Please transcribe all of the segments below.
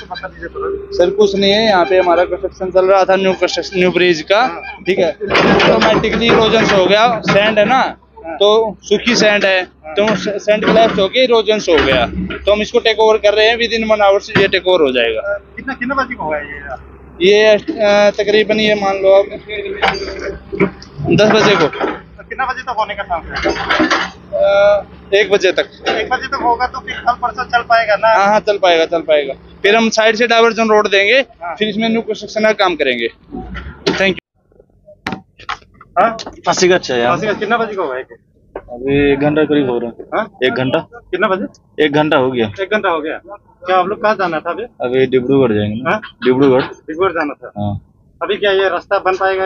बता दीजिए थोड़ा। सर कुछ नहीं है, यहाँ पे हमारा कंस्ट्रक्शन चल रहा था, न्यू ब्रिज का। ठीक है, ऑटोमेटिकली इरोजन हो गया, सैंड है ना, तो सूखी सैंड है, तो सैंड क्लैश होके इरोजन हो गया, तो हम इसको टेक ओवर कर रहे हैं। विद इन 1 आवर से ये टेक ओवर हो जाएगा। कितना बजे को होगा ये तकरीबन ये मान लो आप 10 बजे को। तो कितना बजे तक होने का चांस है? 1 बजे तक। 1 बजे तक होगा तो फिर कल परसों चल पाएगा ना? हाँ चल पाएगा। फिर हम साइड से डाइवर्जन रोड देंगे, फिर इसमें न्यू कंस्ट्रक्शन का काम करेंगे। Thank you. हाँ पासीघाट से यार। कितना बजे को होगा? अभी 1 घंटा करीब हो रहा है। 1 घंटा। कितना बजे? 1 घंटा हो गया। 1 घंटा हो गया। क्या आप लोग कहाँ जाना था अभी डिब्रूगढ़ जाएंगे। डिब्रूगढ़ जाना था। हाँ। अभी क्या ये रास्ता बन पाएगा?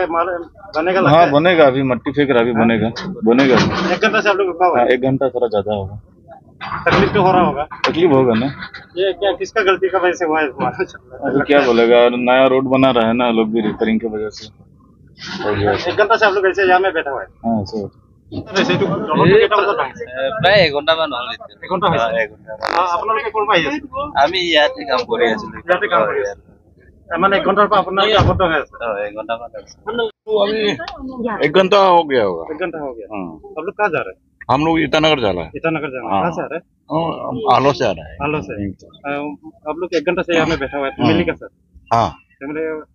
बनेगा? हाँ बनेगा, अभी मट्टी फेंक रहा, अभी बनेगा। 1 घंटा से आप लोग रुका हुआ है? 1 घंटा थोड़ा ज्यादा होगा। तकलीफ तो हो रहा होगा? तकलीफ होगा ना। ये क्या किसका गलती का वजह से हुआ है? अभी क्या बोलेगा, नया रोड बना रहा है ना, लोग भी रिपेयरिंग की वजह से हो गया। 1 घंटा से आप लोग ऐसे यहाँ में बैठा हुआ है? हाँ सर। প্ৰায় 1 ঘণ্টামান হ'ল। 1 ঘণ্টা হৈছে। আপোনালোকে ক'ৰ পৰা আহি আছে? আমি ইয়াতে কাম কৰি আছিলো। ইয়াতে কাম কৰি আছে। মানে 1 ঘণ্টাৰ পৰা আপোনালোকে আবদ্ধ হৈ আছে? 1 ঘণ্টামান আছে। अभी 1 घंटा हो गया होगा। 1 घंटा हो गया। आप लोग कहाँ जा रहे हैं? हम लोग ईटानगर जा रहे हैं। ईटानगर जा रहे हैं। कहाँ से आ रहे हैं? आलो से आ रहा है। आलो से। आप लोग 1 घंटा से यहाँ में बैठा हुआ है, फैमिली का सर? हाँ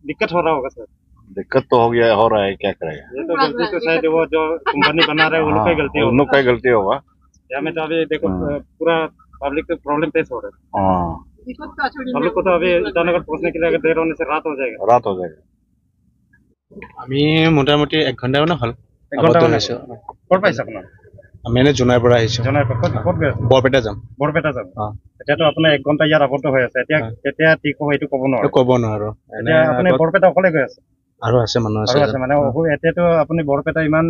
दिक्कत हो रहा होगा सर? दिक्कत तो हो रहा है, क्या करेगा। ये तो गलती तो शायद वो जो कंपनी बना रहे हैं उनका ही गलती होगा। उनका ही गलती होगा। यहाँ में तो अभी देखो पूरा पब्लिक को प्रॉब्लम फेस हो रहा है। हम लोग को तो अभी ईटानगर पहुँचने के लिए अगर देर होने से रात हो जाएगा। আমি মোটামুটি 1 ঘণ্টা মানে হল। 1 ঘণ্টা হৈছে। ক'ত পাইছে আপোনাৰ? আমি এনে জোনাইৰ পৰা আহিছো। জোনাইৰ পৰা ক'ত গৈ আছে? বৰপেটা যাম। বৰপেটা যাম। এতিয়াতো আপোনাৰ 1 ঘণ্টা ইয়াত আবদ্ধ হৈ আছে, এতিয়া ঠিক হ'ব এইটো ক'ব নোৱাৰো। এতিয়া আপুনি বৰপেটা অকলে গৈ আছে? আৰু আছে মানুহ আছে। মানে এতিয়াতো আপুনি বৰপেটা ইমান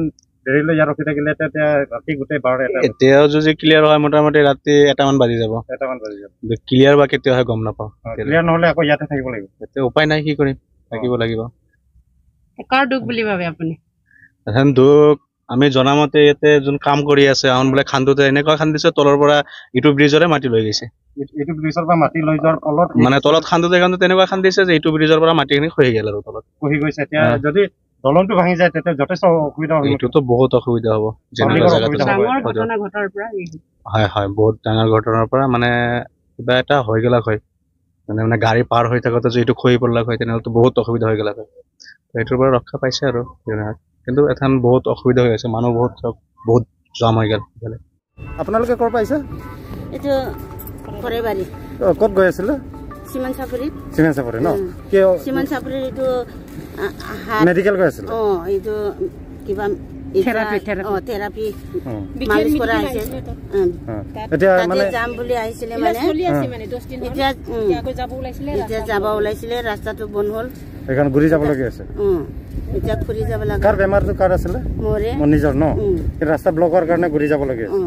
দেৰিলৈ ইয়াত ৰখি থাকিলে এতিয়া ৰাতি গোটেই 12টা। এতিয়াও যদি ক্লিয়াৰ হয় মোটামুটি ৰাতি 1টামান বাজি যাব। ক্লিয়াৰ বা কেতিয়া হয় গম নাপাওঁ। ক্লিয়াৰ নহ'লে আকৌ ইয়াতে থাকিব লাগিব। এতিয়া উপায় নাই, কি কৰিম, থাকিব লাগিব। কাৰ দুখ বুলি ভাবে আপুনি? এখন দুখ আমি জনামতে ইয়াতে যোন কাম কৰি আছে আহন বোলে খান্দোতে এনেকুৱা খান্দিছে, তলৰ পৰা ইটো ব্ৰিজৰে মাটি লৈ গৈছে। এইটো ব্ৰিজৰ পৰা মাটি লৈ যোৱাৰ ফলত মানে তলত খান্দোতে তেনেকুৱা খান্দিছে যে এইটো ব্ৰিজৰ পৰা মাটিখিনি খহি গ'ল আৰু তলত খহি গৈছে। এতিয়া যদি দলংটো ভাঙি যায় তেতিয়া যথেষ্ট অসুবিধা হ'ব। এইটোতো বহুত অসুবিধা হ'ব। হয় বহুত ডাঙৰ ঘটনাৰ পৰা মানে কিবা এটা হৈ গেলাক হয়, মানে গাড়ী পাৰ হৈ থাকোঁতে যদি এইটো খহি পৰলাক হয় তেনেহ'লেতো বহুত অসুবিধা হৈ গেলাক হয়। এইটোৰ পৰা ৰক্ষা পাইছে আৰু, কিন্তু এখন বহুত অসুবিধা হৈ আছে, মানুহ বহুত জাম হৈ গ'ল। আপোনালোকে ক'ৰ পাইছে? এইটো কৰেবাৰী। ক'ত গৈ আছিলে? সিমান চাপৰি ন? কিয় সিমান চাপৰি? এইটো মেডিকেল গৈ আছিলে? এইটো কিবা থেৰাপি মালিচ কৰা আহিছে। এতিয়া মানে যাম বুলি আহিছিলে, মানে এতিয়া যাব ওলাইছিলে, ৰাস্তাটো বন্ধ হ'ল, সেইকাৰণে ঘূৰি যাবলগীয়া আছে। এতিয়া ঘূৰি যাব লাগে। কাৰ বেমাৰটো কাৰ আছিলে? মোৰে নিজৰ ন? ৰাস্তা ব্লক হোৱাৰ কাৰণে ঘূৰি যাবলগীয়া আছে।